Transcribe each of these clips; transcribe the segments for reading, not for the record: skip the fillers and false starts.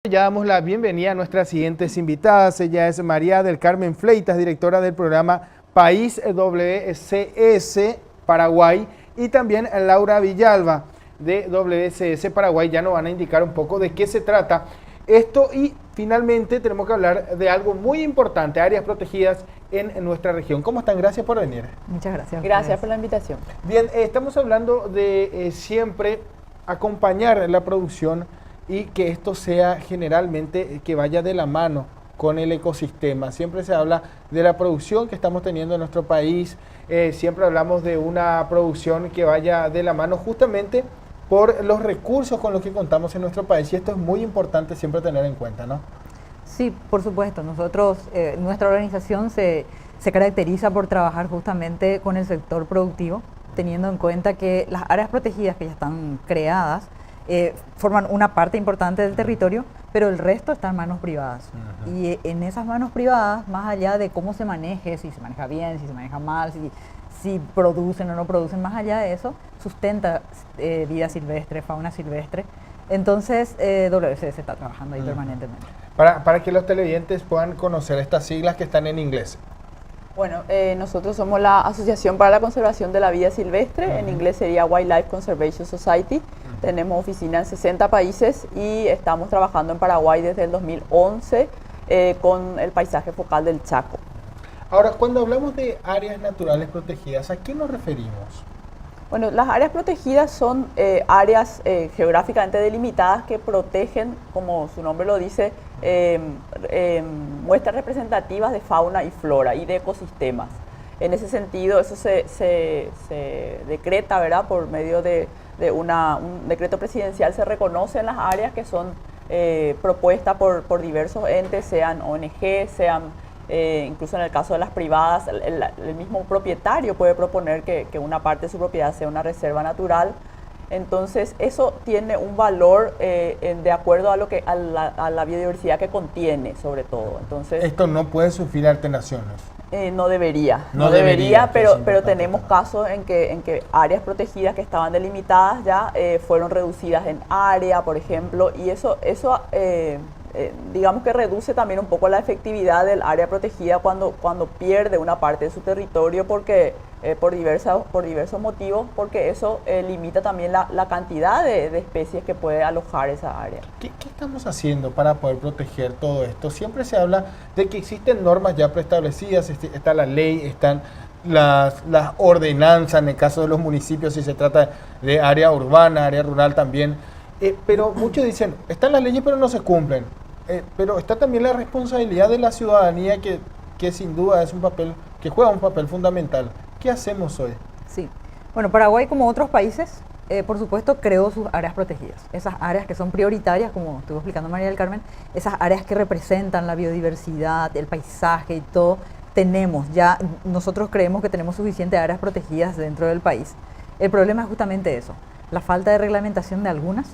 Ya damos la bienvenida a nuestras siguientes invitadas. Ella es María del Carmen Fleitas, directora del programa País WCS Paraguay, y también Laura Villalba de WCS Paraguay. Ya nos van a indicar un poco de qué se trata esto, y finalmente tenemos que hablar de algo muy importante: áreas protegidas en nuestra región. ¿Cómo están? Gracias por venir. Muchas gracias. Gracias por la invitación. Bien, estamos hablando de siempre acompañar la producción y que esto sea generalmente que vaya de la mano con el ecosistema. Siempre se habla de la producción que estamos teniendo en nuestro país, siempre hablamos de una producción que vaya de la mano justamente por los recursos con los que contamos en nuestro país, y esto es muy importante siempre tener en cuenta, ¿no? Sí, por supuesto. Nosotros, nuestra organización se caracteriza por trabajar justamente con el sector productivo, teniendo en cuenta que las áreas protegidas que ya están creadas forman una parte importante del territorio, pero el resto está en manos privadas. Y en esas manos privadas, más allá de cómo se maneje, si se maneja bien, si se maneja mal, si producen o no producen, más allá de eso, sustenta vida silvestre, fauna silvestre. Entonces, WCS está trabajando ahí permanentemente. Para que los televidentes puedan conocer estas siglas que están en inglés. Bueno, nosotros somos la Asociación para la Conservación de la Vida Silvestre, en inglés sería Wildlife Conservation Society. Tenemos oficina en 60 países y estamos trabajando en Paraguay desde el 2011 con el paisaje focal del Chaco. Ahora, cuando hablamos de áreas naturales protegidas, ¿a qué nos referimos? Bueno, las áreas protegidas son áreas geográficamente delimitadas que protegen, como su nombre lo dice, muestras representativas de fauna y flora y de ecosistemas. En ese sentido, eso se decreta, ¿verdad? Por medio de un decreto presidencial se reconocen las áreas que son propuestas por diversos entes, sean ONG, sean incluso en el caso de las privadas, el mismo propietario puede proponer que una parte de su propiedad sea una reserva natural. Entonces eso tiene un valor de acuerdo a la biodiversidad que contiene, sobre todo. Entonces, esto no puede sufrir alteraciones. No debería, pero tenemos casos en que áreas protegidas que estaban delimitadas ya fueron reducidas en área, por ejemplo, y eso digamos que reduce también un poco la efectividad del área protegida cuando pierde una parte de su territorio porque por diversos motivos, porque eso limita también la cantidad de especies que puede alojar esa área. ¿Qué estamos haciendo para poder proteger todo esto? Siempre se habla de que existen normas ya preestablecidas, está la ley, están las ordenanzas en el caso de los municipios, si se trata de área urbana, área rural también. Pero muchos dicen, están las leyes pero no se cumplen. Pero está también la responsabilidad de la ciudadanía que sin duda es un papel, que juega un papel fundamental. ¿Qué hacemos hoy? Sí. Bueno, Paraguay, como otros países, por supuesto, creó sus áreas protegidas. Esas áreas que son prioritarias, como estuvo explicando María del Carmen, esas áreas que representan la biodiversidad, el paisaje y todo, nosotros creemos que tenemos suficientes áreas protegidas dentro del país. El problema es justamente eso, la falta de reglamentación de algunas,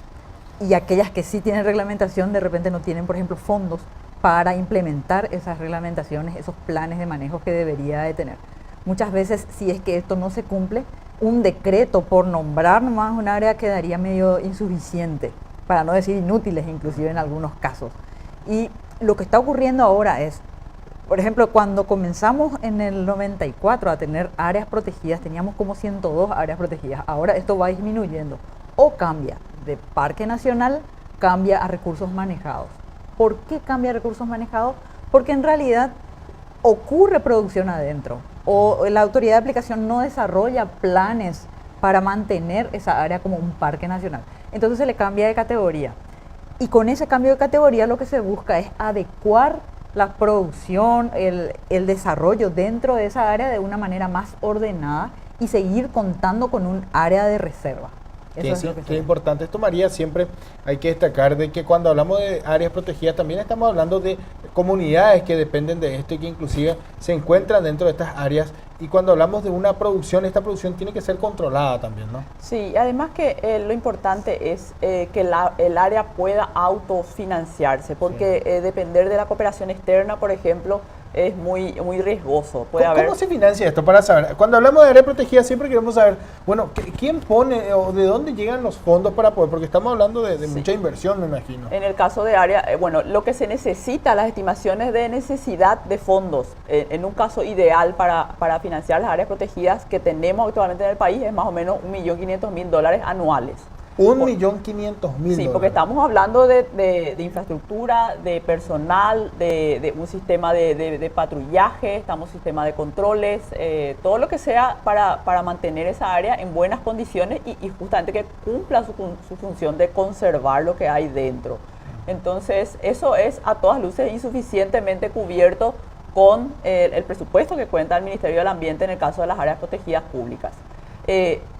y aquellas que sí tienen reglamentación de repente no tienen, por ejemplo, fondos para implementar esas reglamentaciones, esos planes de manejo que debería de tener. Muchas veces, si es que esto no se cumple, un decreto por nombrar nomás un área quedaría medio insuficiente, para no decir inútiles inclusive en algunos casos. Y lo que está ocurriendo ahora es, por ejemplo, cuando comenzamos en el 94 a tener áreas protegidas, teníamos como 102 áreas protegidas. Ahora esto va disminuyendo o cambia de parque nacional, cambia a recursos manejados. ¿Por qué cambia a recursos manejados? Porque en realidad ocurre producción adentro o la autoridad de aplicación no desarrolla planes para mantener esa área como un parque nacional. Entonces se le cambia de categoría. Y con ese cambio de categoría lo que se busca es adecuar la producción, el desarrollo dentro de esa área de una manera más ordenada y seguir contando con un área de reserva. Qué importante esto, María. Siempre hay que destacar de que cuando hablamos de áreas protegidas también estamos hablando de comunidades que dependen de esto y que inclusive se encuentran dentro de estas áreas. Y cuando hablamos de una producción, esta producción tiene que ser controlada también, ¿no? Sí, además que lo importante es que el área pueda autofinanciarse, porque depender de la cooperación externa, por ejemplo, es muy riesgoso. Puede ¿Cómo, haber... cómo se financia esto? Para saber, cuando hablamos de área protegida siempre queremos saber, bueno, ¿quién pone o de dónde llegan los fondos para poder? Porque estamos hablando de Sí. mucha inversión, me imagino. En el caso de área, bueno, lo que se necesita, las estimaciones de necesidad de fondos, en un caso ideal para financiar las áreas protegidas que tenemos actualmente en el país es más o menos $1.500.000 anuales. $1.500.000. Sí, porque estamos hablando de infraestructura, de personal, de un sistema de patrullaje, estamos sistema de controles, todo lo que sea para mantener esa área en buenas condiciones y justamente que cumpla su función de conservar lo que hay dentro. Entonces, eso es a todas luces insuficientemente cubierto con el presupuesto que cuenta el Ministerio del Ambiente en el caso de las áreas protegidas públicas.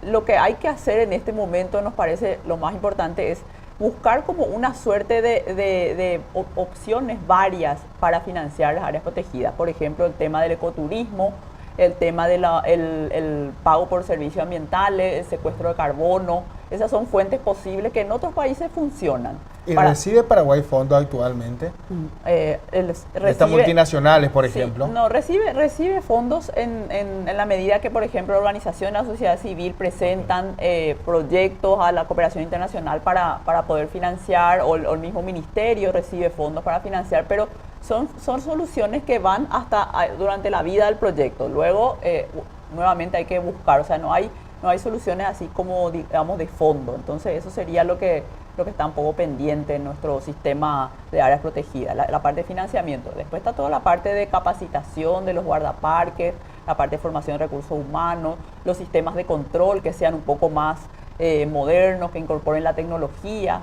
Lo que hay que hacer en este momento nos parece lo más importante es buscar como una suerte de opciones varias para financiar las áreas protegidas. Por ejemplo, el tema del ecoturismo, el tema del el pago por servicios ambientales, el secuestro de carbono. Esas son fuentes posibles que en otros países funcionan. ¿Y recibe Paraguay fondos actualmente? Estas multinacionales, por ejemplo. Sí, no, recibe fondos en la medida que, por ejemplo, organizaciones de la sociedad civil presentan proyectos a la cooperación internacional para poder financiar, o el mismo ministerio recibe fondos para financiar, pero son soluciones que van hasta durante la vida del proyecto. Luego, nuevamente hay que buscar, o sea, no hay soluciones así como, digamos, de fondo. Entonces, eso sería lo que está un poco pendiente en nuestro sistema de áreas protegidas, la parte de financiamiento. Después está toda la parte de capacitación de los guardaparques, la parte de formación de recursos humanos, los sistemas de control que sean un poco más modernos, que incorporen la tecnología,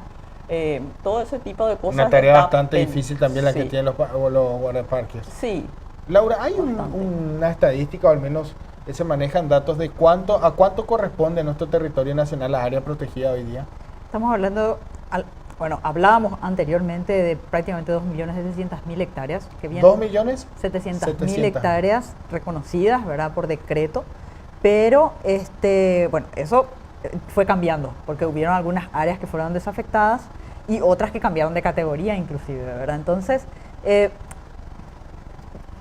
todo ese tipo de cosas. Una tarea bastante difícil también la sí. que tienen los guardaparques. Sí. Laura, ¿hay una estadística, o al menos se manejan datos de a cuánto corresponde en nuestro territorio nacional las áreas protegidas hoy día? Estamos hablando, hablábamos anteriormente de prácticamente 2.700.000 hectáreas. Que vienen, 2.700.000 hectáreas reconocidas, ¿verdad?, por decreto, pero eso fue cambiando, porque hubieron algunas áreas que fueron desafectadas y otras que cambiaron de categoría inclusive, ¿verdad? Entonces,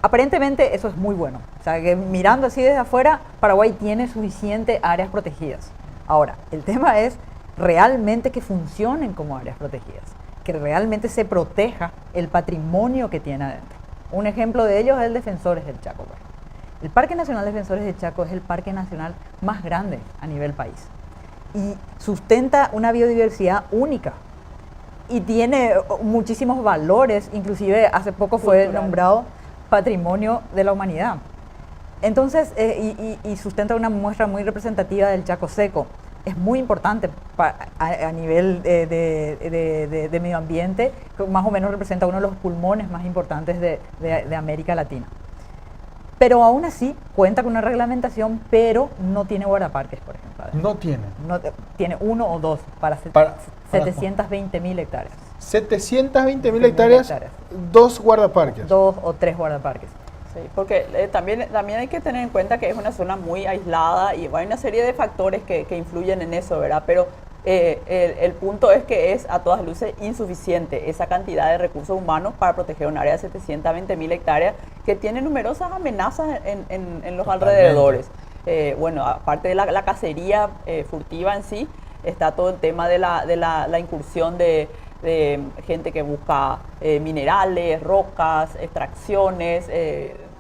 aparentemente eso es muy bueno. O sea, que mirando así desde afuera, Paraguay tiene suficiente áreas protegidas. Ahora, el tema es realmente que funcionen como áreas protegidas, que realmente se proteja el patrimonio que tiene adentro. Un ejemplo de ello es el Defensores del Chaco. El Parque Nacional Defensores del Chaco es el parque nacional más grande a nivel país y sustenta una biodiversidad única y tiene muchísimos valores, inclusive hace poco fue nombrado Patrimonio de la Humanidad. Entonces, y sustenta una muestra muy representativa del Chaco seco. Es muy importante a nivel de medio ambiente, que más o menos representa uno de los pulmones más importantes de América Latina. Pero aún así cuenta con una reglamentación, pero no tiene guardaparques, por ejemplo. No tiene. Tiene uno o dos para 720.000 hectáreas. 720.000 hectáreas, 2 guardaparques. 2 o 3 guardaparques. Sí, porque también hay que tener en cuenta que es una zona muy aislada y hay una serie de factores que influyen en eso, ¿verdad? Pero el punto es que es a todas luces insuficiente esa cantidad de recursos humanos para proteger un área de 720.000 hectáreas que tiene numerosas amenazas en los alrededores. Bueno, aparte de la cacería furtiva en sí, está todo el tema de la incursión de gente que busca minerales, rocas, extracciones,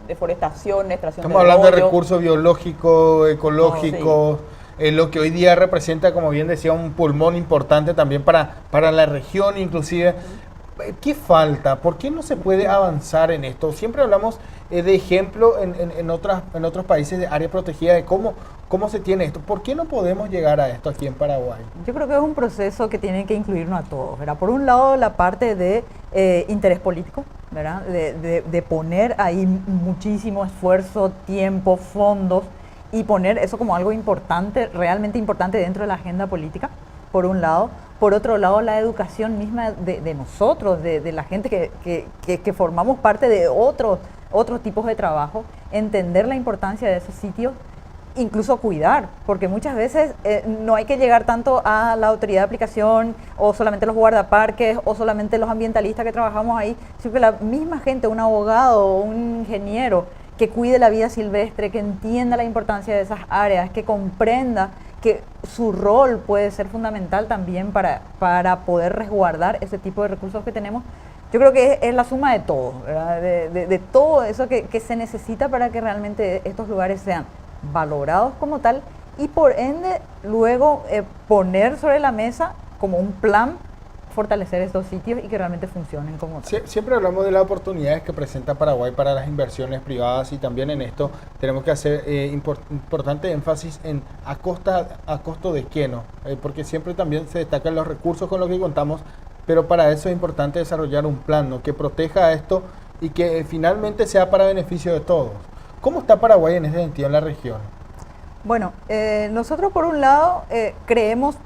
deforestación, extracción Estamos hablando de recursos biológicos, ecológicos, lo que hoy día representa, como bien decía, un pulmón importante también para la región inclusive. ¿Qué falta? ¿Por qué no se puede avanzar en esto? Siempre hablamos de ejemplo en otros países de área protegida de cómo se tiene esto. ¿Por qué no podemos llegar a esto aquí en Paraguay? Yo creo que es un proceso que tiene que incluirnos a todos, ¿verdad? Por un lado, la parte de interés político, ¿verdad? De poner ahí muchísimo esfuerzo, tiempo, fondos y poner eso como algo importante, realmente importante dentro de la agenda política, por un lado. Por otro lado, la educación misma de nosotros, de la gente que formamos parte de otros tipos de trabajo, entender la importancia de esos sitios incluso cuidar, porque muchas veces no hay que llegar tanto a la autoridad de aplicación o solamente los guardaparques o solamente los ambientalistas que trabajamos ahí, sino que la misma gente, un abogado o un ingeniero que cuide la vida silvestre, que entienda la importancia de esas áreas, que comprenda que su rol puede ser fundamental también para poder resguardar ese tipo de recursos que tenemos. Yo creo que es la suma de todo, ¿verdad? De todo eso que se necesita para que realmente estos lugares sean valorados como tal y por ende luego poner sobre la mesa como un plan fortalecer estos sitios y que realmente funcionen como tal. Siempre hablamos de las oportunidades que presenta Paraguay para las inversiones privadas y también en esto tenemos que hacer importante énfasis en a costo de qué, ¿no? Porque siempre también se destacan los recursos con los que contamos, pero para eso es importante desarrollar un plan, ¿no? Que proteja esto y que finalmente sea para beneficio de todos. ¿Cómo está Paraguay en ese sentido en la región? Bueno, nosotros por un lado creemos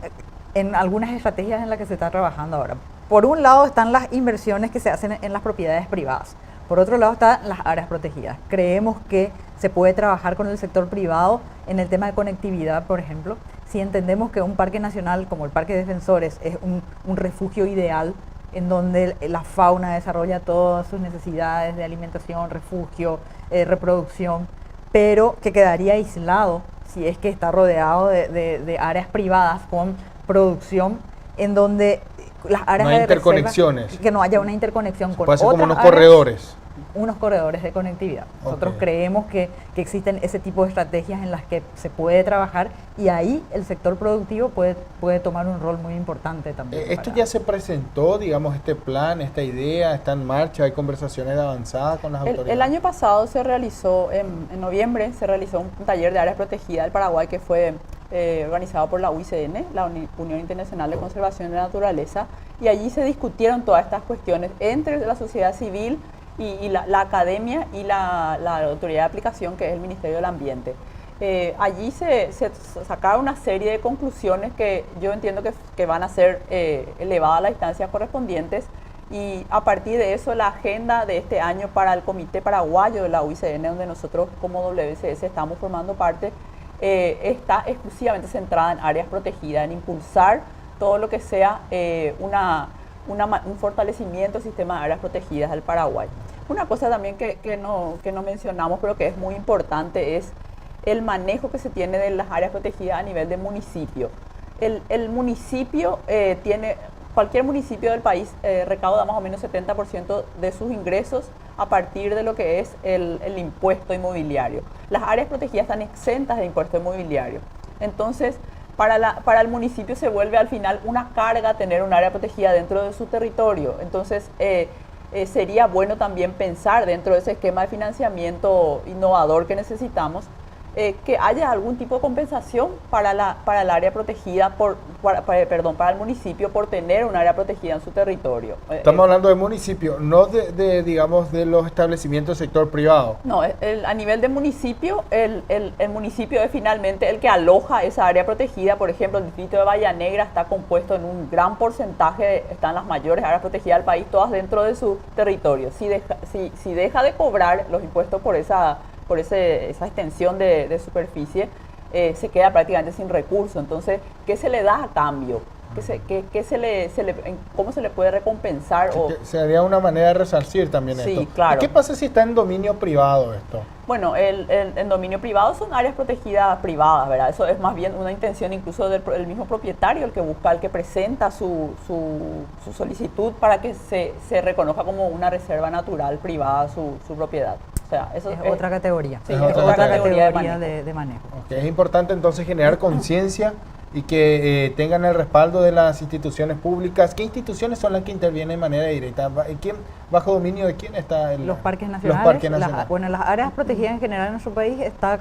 en algunas estrategias en las que se está trabajando ahora. Por un lado están las inversiones que se hacen en las propiedades privadas. Por otro lado están las áreas protegidas. Creemos que se puede trabajar con el sector privado en el tema de conectividad, por ejemplo. Si entendemos que un parque nacional como el Parque de Defensores es un refugio ideal en donde la fauna desarrolla todas sus necesidades de alimentación, refugio, reproducción, pero que quedaría aislado si es que está rodeado de áreas privadas con producción, en donde las áreas no hay de interconexiones. reserva, que no haya una interconexión con puede ser otras como unos áreas, corredores. unos corredores de conectividad. Nosotros Ok. creemos que existen ese tipo de estrategias en las que se puede trabajar y ahí el sector productivo puede tomar un rol muy importante también. Esto ya se presentó, digamos, este plan, esta idea, está en marcha, hay conversaciones de avanzada con las autoridades. El año pasado se realizó, en noviembre, se realizó un taller de áreas protegidas del Paraguay que fue organizado por la UICN, la Unión Internacional de Conservación de la Naturaleza, y allí se discutieron todas estas cuestiones entre la sociedad civil y la academia y la autoridad de aplicación, que es el Ministerio del Ambiente. Allí se sacaron una serie de conclusiones que yo entiendo que van a ser elevadas a las instancias correspondientes, y a partir de eso la agenda de este año para el Comité Paraguayo de la UICN, donde nosotros como WCS estamos formando parte, está exclusivamente centrada en áreas protegidas, en impulsar todo lo que sea un fortalecimiento del sistema de áreas protegidas del Paraguay. Una cosa también que no mencionamos, pero que es muy importante, es el manejo que se tiene de las áreas protegidas a nivel de municipio. El municipio cualquier municipio del país recauda más o menos 70% de sus ingresos a partir de lo que es el impuesto inmobiliario. Las áreas protegidas están exentas de impuesto inmobiliario. Entonces, para el municipio se vuelve al final una carga tener un área protegida dentro de su territorio. Entonces, sería bueno también pensar dentro de ese esquema de financiamiento innovador que necesitamos, que haya algún tipo de compensación para el área protegida, para el municipio por tener un área protegida en su territorio. Estamos hablando de municipio, no digamos, de los establecimientos del sector privado. No, a nivel de municipio, el municipio es finalmente el que aloja esa área protegida. Por ejemplo, el distrito de Bahía Negra está compuesto en un gran porcentaje, están las mayores áreas protegidas del país, todas dentro de su territorio. Si deja de cobrar los impuestos por esa extensión de superficie, se queda prácticamente sin recursos. Entonces, ¿qué se le da a cambio? ¿Cómo se le puede recompensar? Sería una manera de resarcir también esto. Sí, claro. ¿Y qué pasa si está en dominio privado esto? Bueno, el dominio privado son áreas protegidas privadas, ¿verdad? Eso es más bien una intención incluso del mismo propietario, el que presenta su solicitud para que se reconozca como una reserva natural privada su propiedad. O sea, eso es otra categoría. Sí, es es otra otra categoría categoría de manejo. Okay. Es importante entonces generar conciencia y que tengan el respaldo de las instituciones públicas. ¿Qué instituciones son las que intervienen de manera directa? ¿Bajo dominio de quién está los parques nacionales? Los parques nacionales. Las áreas protegidas en general en nuestro país está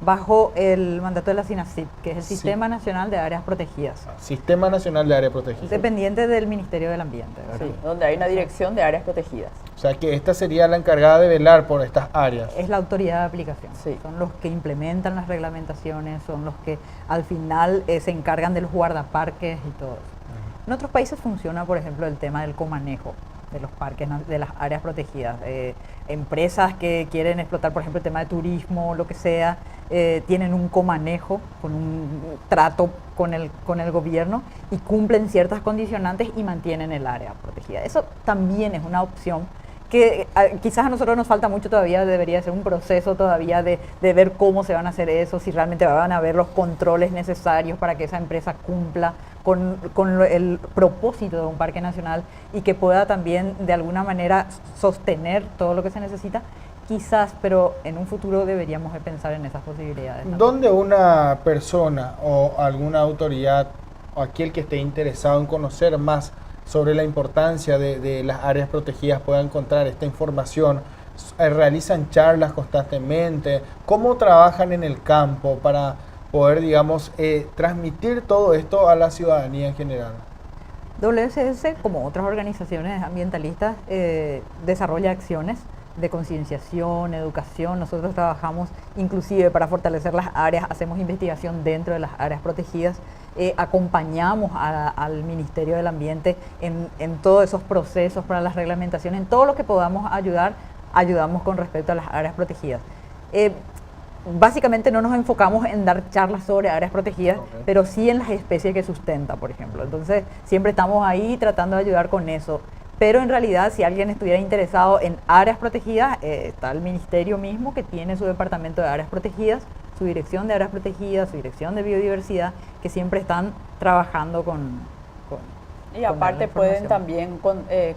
bajo el mandato de la SINACIP, que es el Sistema Nacional de Áreas Protegidas. Sistema Nacional de Áreas Protegidas. Dependiente del Ministerio del Ambiente, ¿verdad? Sí, donde hay una dirección de áreas protegidas. O sea que esta sería la encargada de velar por estas áreas. Es la autoridad de aplicación. Sí. Son los que implementan las reglamentaciones, son los que al final se encargan de los guardaparques y todo eso. En otros países funciona, por ejemplo, el tema del comanejo. de los parques, de las áreas protegidas. Empresas que quieren explotar, por ejemplo, el tema de turismo, lo que sea, tienen un comanejo, con un trato con el gobierno y cumplen ciertas condicionantes y mantienen el área protegida. Eso también es una opción que quizás a nosotros nos falta mucho todavía, debería ser un proceso todavía de ver cómo se van a hacer eso, si realmente van a haber los controles necesarios para que esa empresa cumpla con el propósito de un parque nacional y que pueda también de alguna manera sostener todo lo que se necesita. Quizás, pero en un futuro deberíamos de pensar en esas posibilidades. ¿Dónde una persona o alguna autoridad o aquel que esté interesado en conocer más sobre la importancia de las áreas protegidas pueda encontrar esta información? ¿Realizan charlas constantemente? ¿Cómo trabajan en el campo para poder, digamos, transmitir todo esto a la ciudadanía en general? WSS, como otras organizaciones ambientalistas, desarrolla acciones de concienciación, educación. Nosotros trabajamos inclusive para fortalecer las áreas, hacemos investigación dentro de las áreas protegidas, acompañamos al Ministerio del Ambiente en todos esos procesos para las reglamentaciones, en todo lo que podamos ayudar, ayudamos con respecto a las áreas protegidas. Básicamente no nos enfocamos en dar charlas sobre áreas protegidas, pero sí en las especies que sustenta, por ejemplo. Entonces siempre estamos ahí tratando de ayudar con eso. Pero en realidad, si alguien estuviera interesado en áreas protegidas, está el ministerio mismo que tiene su departamento de áreas protegidas, su dirección de áreas protegidas, su dirección de biodiversidad, que siempre están trabajando y aparte pueden también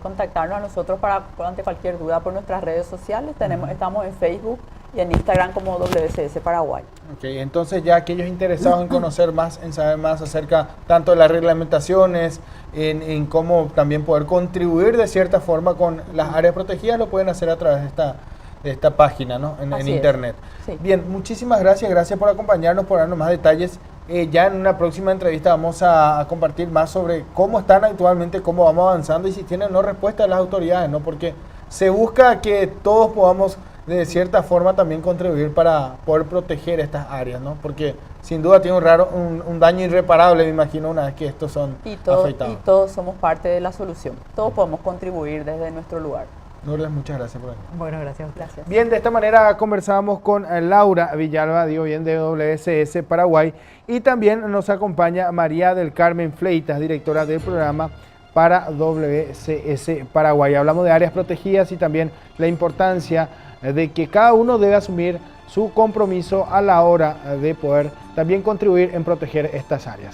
contactarnos a nosotros ante cualquier duda por nuestras redes sociales. Estamos en Facebook y en Instagram como WSS Paraguay. Ok, entonces ya aquellos interesados en conocer más, en saber más acerca tanto de las reglamentaciones, en cómo también poder contribuir de cierta forma con las áreas protegidas, lo pueden hacer a través de esta página, ¿no? En internet. Sí. Bien, muchísimas gracias por acompañarnos, por darnos más detalles. Ya en una próxima entrevista vamos a compartir más sobre cómo están actualmente, cómo vamos avanzando y si tienen o no respuesta de las autoridades, ¿no? Porque se busca que todos podamos de cierta forma también contribuir para poder proteger estas áreas, ¿no? Porque sin duda tiene un daño irreparable, me imagino, una vez que estos son afectados. Y todos somos parte de la solución, todos podemos contribuir desde nuestro lugar. Lourdes, muchas gracias por venir. Bueno, gracias. Bien, de esta manera conversamos con Laura Villalba, digo bien, de WSS Paraguay, y también nos acompaña María del Carmen Fleitas, directora del programa para WSS Paraguay. Hablamos de áreas protegidas y también la importancia de que cada uno debe asumir su compromiso a la hora de poder también contribuir en proteger estas áreas.